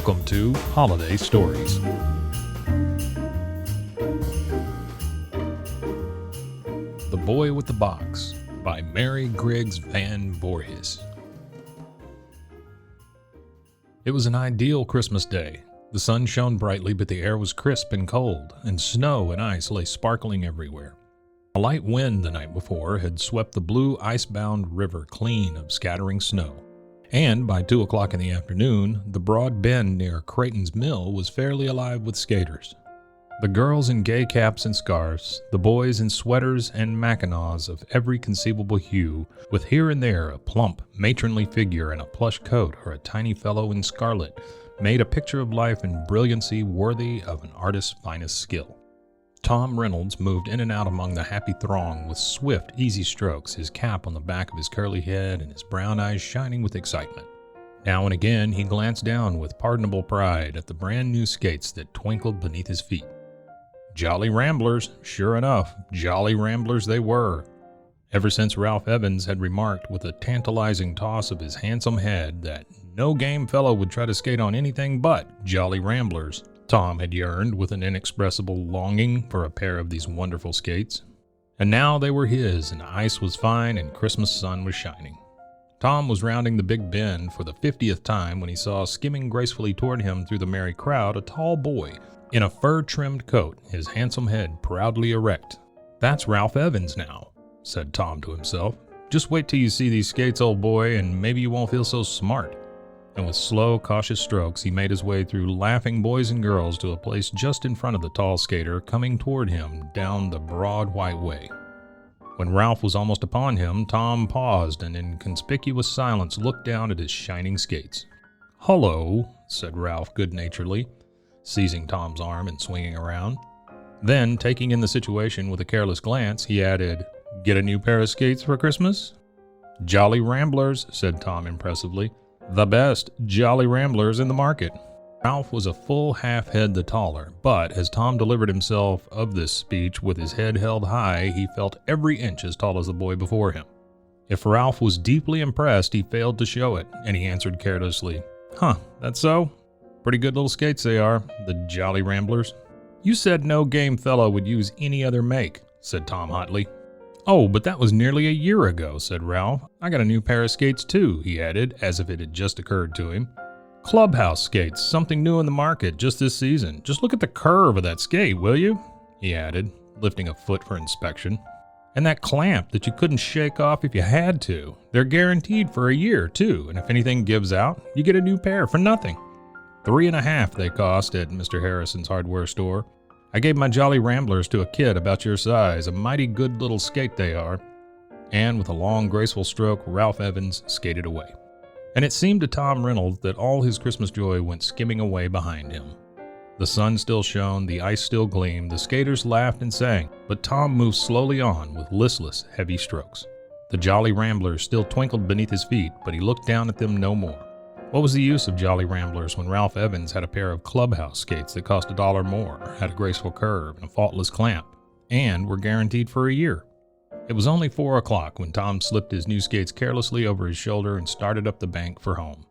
Welcome to Holiday Stories. The Boy with the Box by Mary Griggs Van Voorhis. It was an ideal Christmas day. The sun shone brightly, but the air was crisp and cold, and snow and ice lay sparkling everywhere. A light wind the night before had swept the blue ice-bound river clean of scattering snow. And by 2 o'clock in the afternoon, the broad bend near Creighton's Mill was fairly alive with skaters. The girls in gay caps and scarves, the boys in sweaters and mackinaws of every conceivable hue, with here and there a plump, matronly figure in a plush coat or a tiny fellow in scarlet, made a picture of life and brilliancy worthy of an artist's finest skill. Tom Reynolds moved in and out among the happy throng with swift, easy strokes, his cap on the back of his curly head and his brown eyes shining with excitement. Now and again he glanced down with pardonable pride at the brand new skates that twinkled beneath his feet. Jolly Ramblers, sure enough, jolly Ramblers they were. Ever since Ralph Evans had remarked with a tantalizing toss of his handsome head that no game fellow would try to skate on anything but jolly Ramblers, Tom had yearned with an inexpressible longing for a pair of these wonderful skates. And now they were his, and ice was fine and Christmas sun was shining. Tom was rounding the big bend for the 50th time when he saw skimming gracefully toward him through the merry crowd a tall boy in a fur-trimmed coat, his handsome head proudly erect. "That's Ralph Evans now," said Tom to himself. "Just wait till you see these skates, old boy, and maybe you won't feel so smart." And with slow, cautious strokes, he made his way through laughing boys and girls to a place just in front of the tall skater coming toward him down the broad white way. When Ralph was almost upon him, Tom paused and in conspicuous silence looked down at his shining skates. "Hullo," said Ralph good-naturedly, seizing Tom's arm and swinging around. Then, taking in the situation with a careless glance, he added, "Get a new pair of skates for Christmas?" "Jolly Ramblers," said Tom impressively. "The best Jolly Ramblers in the market." Ralph was a full half-head the taller, but as Tom delivered himself of this speech with his head held high, he felt every inch as tall as the boy before him. If Ralph was deeply impressed, he failed to show it, and he answered carelessly, "Huh, that's so? Pretty good little skates they are, the Jolly Ramblers." "You said no game fellow would use any other make," said Tom hotly. "Oh, but that was nearly a year ago," said Ralph. "I got a new pair of skates too," he added, as if it had just occurred to him. "Clubhouse skates, something new in the market just this season. Just look at the curve of that skate, will you?" he added, lifting a foot for inspection. "And that clamp that you couldn't shake off if you had to. They're guaranteed for a year, too, and if anything gives out, you get a new pair for nothing. $3.50 they cost at Mr. Harrison's hardware store. I gave my Jolly Ramblers to a kid about your size, a mighty good little skate they are." And with a long, graceful stroke, Ralph Evans skated away. And it seemed to Tom Reynolds that all his Christmas joy went skimming away behind him. The sun still shone, the ice still gleamed, the skaters laughed and sang, but Tom moved slowly on with listless, heavy strokes. The Jolly Ramblers still twinkled beneath his feet, but he looked down at them no more. What was the use of Jolly Ramblers when Ralph Evans had a pair of clubhouse skates that cost $1 more, had a graceful curve and a faultless clamp, and were guaranteed for a year? It was only 4 o'clock when Tom slipped his new skates carelessly over his shoulder and started up the bank for home.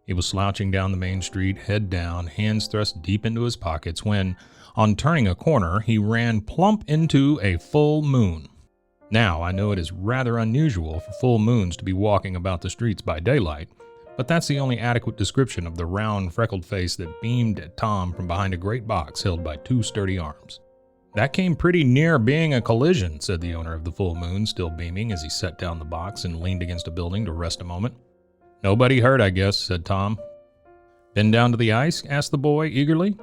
He was slouching down the main street, head down, hands thrust deep into his pockets, when, on turning a corner, he ran plump into a full moon. Now, I know it is rather unusual for full moons to be walking about the streets by daylight, but that's the only adequate description of the round, freckled face that beamed at Tom from behind a great box held by 2 sturdy arms. "That came pretty near being a collision," said the owner of the full moon, still beaming as he set down the box and leaned against a building to rest a moment. "Nobody hurt, I guess," said Tom. "Been down to the ice?" asked the boy eagerly.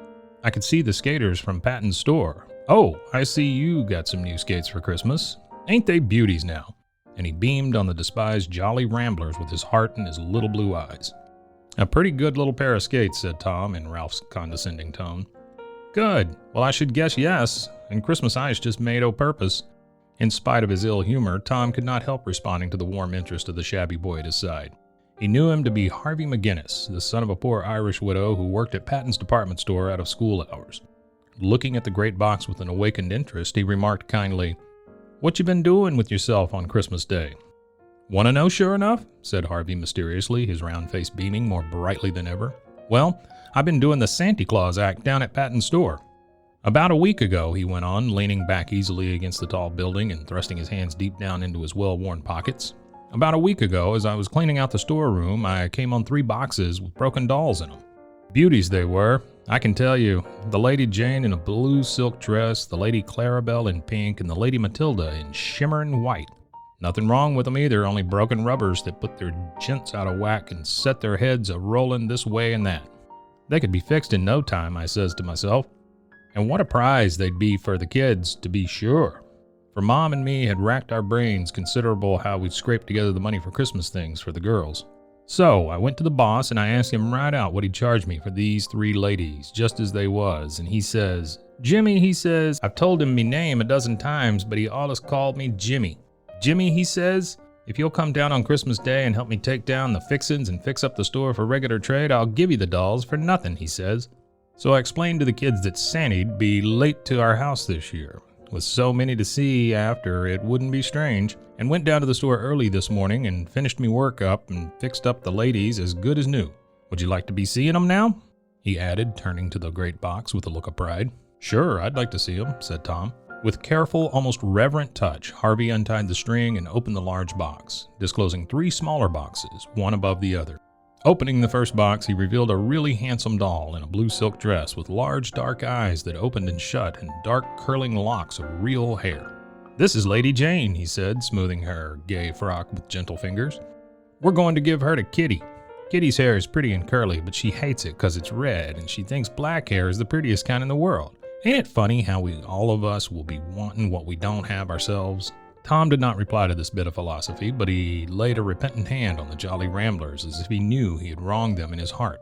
"I could see the skaters from Patton's store. Oh, I see you got some new skates for Christmas. Ain't they beauties now?" And he beamed on the despised Jolly Ramblers with his heart in his little blue eyes. "A pretty good little pair of skates," said Tom in Ralph's condescending tone. "Good. Well, I should guess yes, and Christmas ice just made o' purpose." In spite of his ill humor, Tom could not help responding to the warm interest of the shabby boy at his side. He knew him to be Harvey McGinnis, the son of a poor Irish widow who worked at Patton's department store out of school hours. Looking at the great box with an awakened interest, he remarked kindly, "What you been doing with yourself on Christmas Day?" "Want to know sure enough?" said Harvey mysteriously, his round face beaming more brightly than ever. Well, I've been doing the Santa Claus act down at Patton's store. About a week ago, he went on, leaning back easily against the tall building and thrusting his hands deep down into his well-worn pockets. About a week ago, as I was cleaning out the storeroom, I came on 3 boxes with broken dolls in them. Beauties they were, I can tell you. The Lady Jane in a blue silk dress, the Lady Clarabelle in pink, and the Lady Matilda in shimmering white. Nothing wrong with them either, only broken rubbers that put their gents out of whack and set their heads a-rolling this way and that. They could be fixed in no time, I says to myself. And what a prize they'd be for the kids, to be sure. For Mom and me had racked our brains considerable how we'd scraped together the money for Christmas things for the girls. So I went to the boss and I asked him right out what he'd charge me for these 3 ladies, just as they was, and he says, "Jimmy," he says, "I've told him me name a dozen times, but he allus called me Jimmy. Jimmy," he says, "if you'll come down on Christmas Day and help me take down the fixin's and fix up the store for regular trade, I'll give you the dolls for nothing," he says. So I explained to the kids that Santy'd be late to our house this year. With so many to see after, it wouldn't be strange, and went down to the store early this morning and finished me work up and fixed up the ladies as good as new. Would you like to be seeing 'em now?" he added, turning to the great box with a look of pride. "Sure, I'd like to see 'em," said Tom. With careful, almost reverent touch, Harvey untied the string and opened the large box, disclosing 3 smaller boxes, one above the other. Opening the first box, he revealed a really handsome doll in a blue silk dress with large dark eyes that opened and shut and dark curling locks of real hair. "This is Lady Jane," he said, smoothing her gay frock with gentle fingers. "We're going to give her to Kitty. Kitty's hair is pretty and curly, but she hates it 'cause it's red, and she thinks black hair is the prettiest kind in the world. Ain't it funny how we all of us will be wanting what we don't have ourselves?" Tom did not reply to this bit of philosophy, but he laid a repentant hand on the Jolly Ramblers as if he knew he had wronged them in his heart.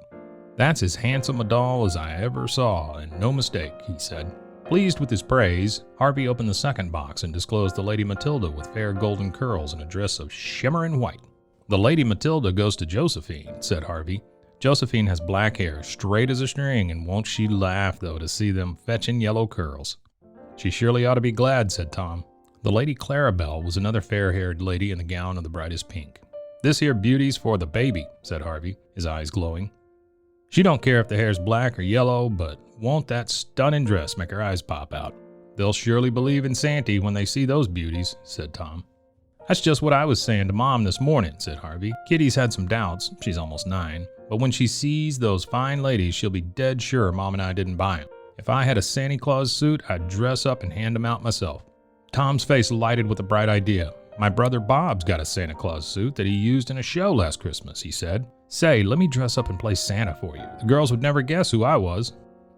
"That's as handsome a doll as I ever saw, and no mistake," he said. Pleased with his praise, Harvey opened the second box and disclosed the Lady Matilda with fair golden curls and a dress of shimmering white. "The Lady Matilda goes to Josephine," said Harvey. "Josephine has black hair, straight as a string, and won't she laugh, though, to see them fetching yellow curls." "She surely ought to be glad," said Tom. The Lady Clarabelle was another fair-haired lady in a gown of the brightest pink. "This here beauty's for the baby," said Harvey, his eyes glowing. "She don't care if the hair's black or yellow, but won't that stunning dress make her eyes pop out? They'll surely believe in Santy when they see those beauties," said Tom. "That's just what I was saying to Mom this morning," said Harvey. "Kitty's had some doubts, she's almost 9, but when she sees those fine ladies, she'll be dead sure Mom and I didn't buy 'em. If I had a Santa Claus suit, I'd dress up and hand 'em out myself." Tom's face lighted with a bright idea. "My brother Bob's got a Santa Claus suit that he used in a show last Christmas," he said. "Say, let me dress up and play Santa for you. The girls would never guess who I was."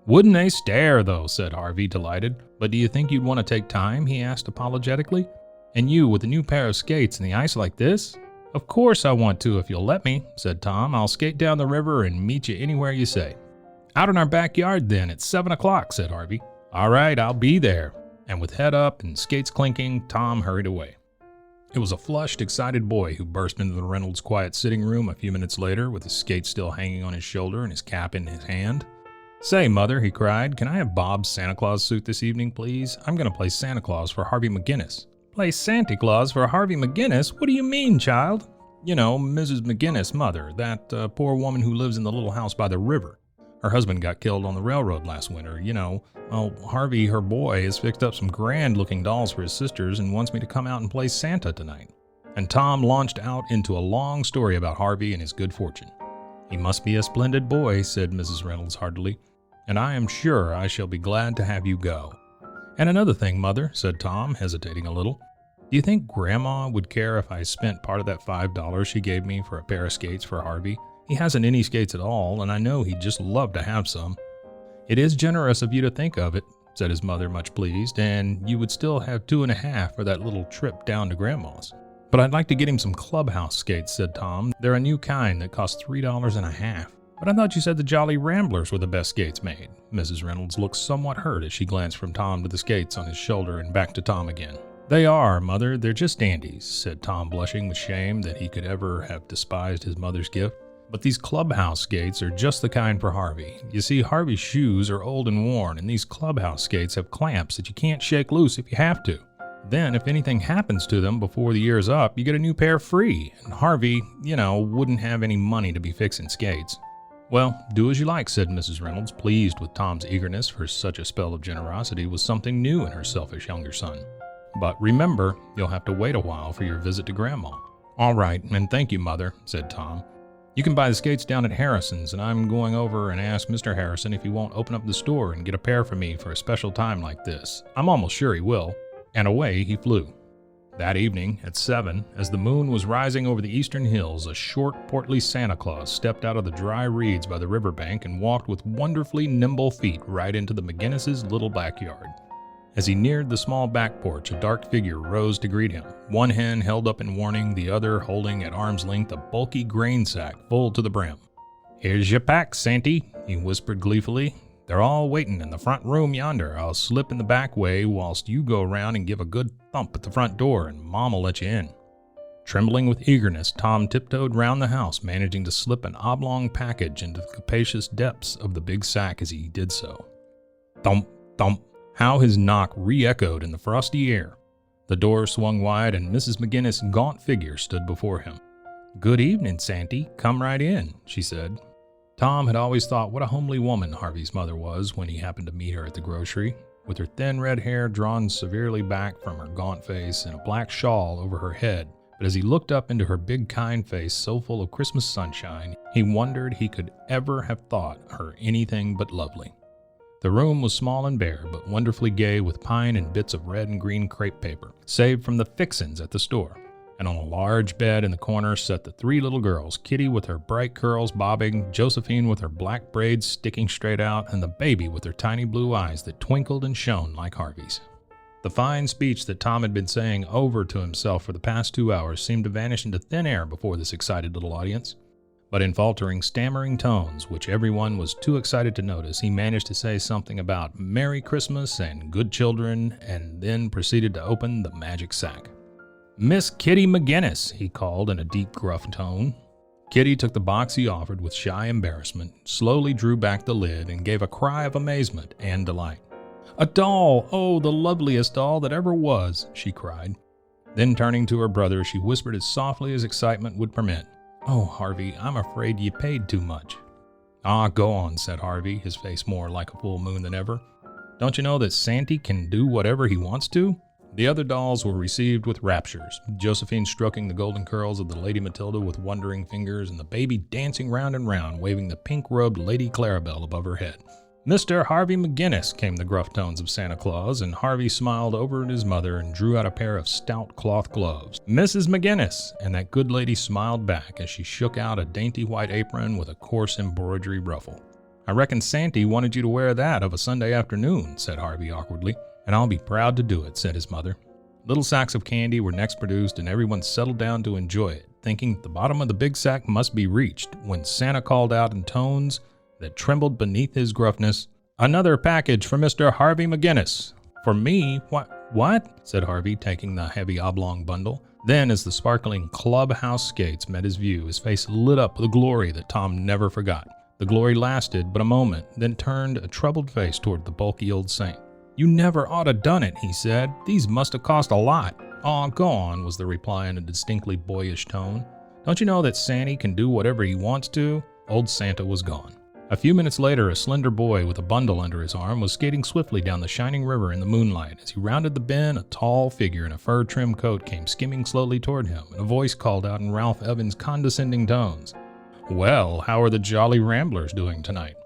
"Wouldn't they stare, though?" said Harvey, delighted. "But do you think you'd want to take time?" he asked apologetically. "And you with a new pair of skates in the ice like this?" "Of course I want to if you'll let me," said Tom. "I'll skate down the river and meet you anywhere you say." "Out in our backyard then at 7 o'clock, said Harvey. "All right, I'll be there." And with head up and skates clinking, Tom hurried away. It was a flushed, excited boy who burst into the Reynolds' quiet sitting room a few minutes later with his skates still hanging on his shoulder and his cap in his hand. "Say, Mother," he cried, "can I have Bob's Santa Claus suit this evening, please? I'm going to play Santa Claus for Harvey McGinnis." "Play Santa Claus for Harvey McGinnis? What do you mean, child?" "You know, Mrs. McGinnis, Mother, that poor woman who lives in the little house by the river. Her husband got killed on the railroad last winter, you know. Well, Harvey, her boy, has fixed up some grand-looking dolls for his sisters and wants me to come out and play Santa tonight." And Tom launched out into a long story about Harvey and his good fortune. "He must be a splendid boy," said Mrs. Reynolds heartily, "and I am sure I shall be glad to have you go." "And another thing, Mother," said Tom, hesitating a little. "Do you think Grandma would care if I spent part of that $5 she gave me for a pair of skates for Harvey? He hasn't any skates at all, and I know he'd just love to have some." "It is generous of you to think of it," said his mother, much pleased, "and you would still have 2.5 for that little trip down to Grandma's." "But I'd like to get him some clubhouse skates," said Tom. "They're a new kind that cost $3.50. "But I thought you said the Jolly Ramblers were the best skates made." Mrs. Reynolds looked somewhat hurt as she glanced from Tom to the skates on his shoulder and back to Tom again. "They are, Mother. They're just dandies," said Tom, blushing with shame that he could ever have despised his mother's gift. "But these clubhouse skates are just the kind for Harvey. You see, Harvey's shoes are old and worn, and these clubhouse skates have clamps that you can't shake loose if you have to. Then, if anything happens to them before the year's up, you get a new pair free, and Harvey, wouldn't have any money to be fixing skates." "Well, do as you like," said Mrs. Reynolds, pleased with Tom's eagerness for such a spell of generosity was something new in her selfish younger son. "But remember, you'll have to wait a while for your visit to Grandma." "All right, and thank you, Mother," said Tom. "You can buy the skates down at Harrison's, and I'm going over and ask Mr. Harrison if he won't open up the store and get a pair for me for a special time like this. I'm almost sure he will." And away he flew. That evening, at 7, as the moon was rising over the eastern hills, a short, portly Santa Claus stepped out of the dry reeds by the riverbank and walked with wonderfully nimble feet right into the McGinnis's little backyard. As he neared the small back porch, a dark figure rose to greet him, one hand held up in warning, the other holding at arm's length a bulky grain sack full to the brim. "Here's your pack, Santy," he whispered gleefully. "They're all waiting in the front room yonder. I'll slip in the back way whilst you go around and give a good thump at the front door, and Mom'll let you in." Trembling with eagerness, Tom tiptoed round the house, managing to slip an oblong package into the capacious depths of the big sack as he did so. Thump, thump. How his knock re-echoed in the frosty air. The door swung wide, and Mrs. McGinnis' gaunt figure stood before him. "Good evening, Santy. Come right in," she said. Tom had always thought what a homely woman Harvey's mother was when he happened to meet her at the grocery, with her thin red hair drawn severely back from her gaunt face and a black shawl over her head. But as he looked up into her big, kind face so full of Christmas sunshine, he wondered he could ever have thought her anything but lovely. The room was small and bare, but wonderfully gay with pine and bits of red and green crepe paper, saved from the fixins at the store. And on a large bed in the corner sat the 3 little girls, Kitty with her bright curls bobbing, Josephine with her black braids sticking straight out, and the baby with her tiny blue eyes that twinkled and shone like Harvey's. The fine speech that Tom had been saying over to himself for the past 2 hours seemed to vanish into thin air before this excited little audience. But in faltering, stammering tones, which everyone was too excited to notice, he managed to say something about Merry Christmas and good children, and then proceeded to open the magic sack. "Miss Kitty McGinnis," he called in a deep, gruff tone. Kitty took the box he offered with shy embarrassment, slowly drew back the lid, and gave a cry of amazement and delight. "A doll! Oh, the loveliest doll that ever was!" she cried. Then turning to her brother, she whispered as softly as excitement would permit, "Oh, Harvey, I'm afraid you paid too much." "Ah, go on," said Harvey, his face more like a full moon than ever. "Don't you know that Santy can do whatever he wants to?" The other dolls were received with raptures, Josephine stroking the golden curls of the Lady Matilda with wondering fingers, and the baby dancing round and round, waving the pink-robed Lady Clarabelle above her head. "Mr. Harvey McGinnis," came the gruff tones of Santa Claus, and Harvey smiled over at his mother and drew out a pair of stout cloth gloves. "Mrs. McGinnis," and that good lady smiled back as she shook out a dainty white apron with a coarse embroidery ruffle. "I reckon Santy wanted you to wear that of a Sunday afternoon," said Harvey awkwardly. "And I'll be proud to do it," said his mother. Little sacks of candy were next produced, and everyone settled down to enjoy it, thinking the bottom of the big sack must be reached, when Santa called out in tones that trembled beneath his gruffness, "Another package for Mr. Harvey McGinnis." "For me? What?" said Harvey, taking the heavy oblong bundle. Then, as the sparkling clubhouse skates met his view, his face lit up with a glory that Tom never forgot. The glory lasted but a moment, then turned a troubled face toward the bulky old saint. "You never ought to done it," he said. "These must have cost a lot." "Aw, go on," was the reply in a distinctly boyish tone. "Don't you know that Santy can do whatever he wants to?" Old Santa was gone. A few minutes later, a slender boy with a bundle under his arm was skating swiftly down the shining river in the moonlight. As he rounded the bend, a tall figure in a fur-trimmed coat came skimming slowly toward him, and a voice called out in Ralph Evans' condescending tones, "Well, how are the Jolly Ramblers doing tonight?"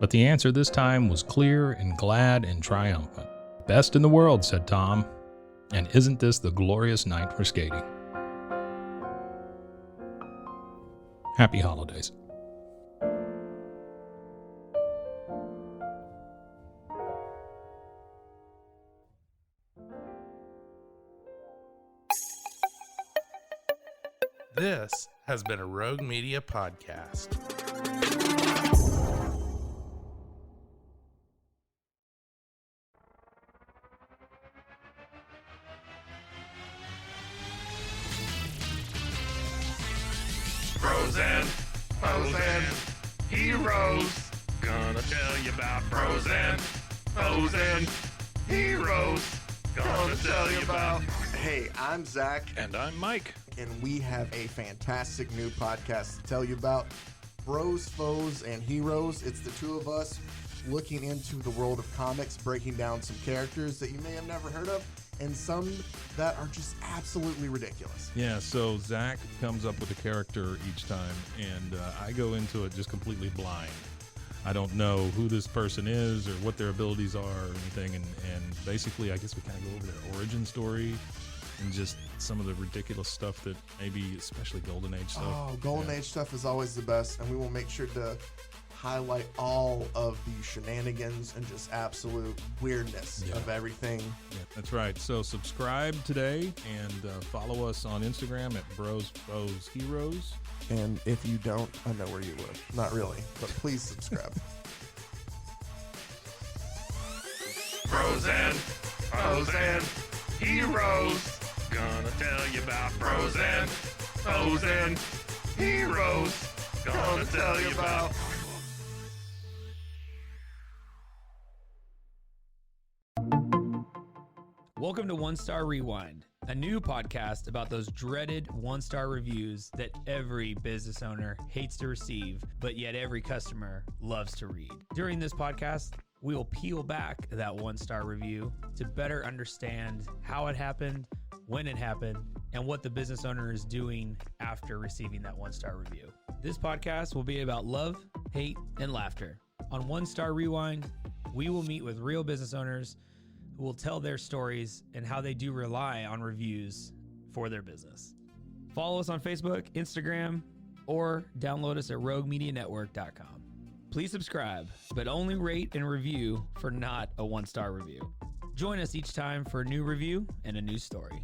But the answer this time was clear and glad and triumphant. "Best in the world," said Tom. "And isn't this the glorious night for skating?" Happy holidays. This has been a Rogue Media podcast. Frozen heroes. Gonna tell you about frozen heroes. Gonna tell you about. Hey, I'm Zach, And I'm Mike. and we have a fantastic new podcast to tell you about. Bros, Foes, and Heroes. It's the two of us looking into the world of comics, breaking down some characters that you may have never heard of, and some that are just absolutely ridiculous. Yeah, so Zach comes up with a character each time, and I go into it just completely blind. I don't know who this person is or what their abilities are or anything, and basically I guess we kind of go over their origin story and just some of the ridiculous stuff that maybe, especially Golden Age stuff. Oh, Golden Age stuff is always the best, and we will make sure to highlight all of the shenanigans and just absolute weirdness of everything. Yeah, that's right. So subscribe today and follow us on Instagram at Bros, Foes, Heroes. And if you don't, I know where you live. Not really, but please subscribe. Bros and Foes and Heroes. Gonna tell you about Bros and Foes and Heroes. Gonna tell you about. Welcome to One Star Rewind, a new podcast about those dreaded one-star reviews that every business owner hates to receive, but yet every customer loves to read. During this podcast, we will peel back that one-star review to better understand how it happened, when it happened, and what the business owner is doing after receiving that one-star review. This podcast will be about love, hate, and laughter. On One Star Rewind, we will meet with real business owners who will tell their stories and how they do rely on reviews for their business. Follow us on Facebook, Instagram, or download us at roguemedianetwork.com. Please subscribe, but only rate and review for not a one-star review. Join us each time for a new review and a new story.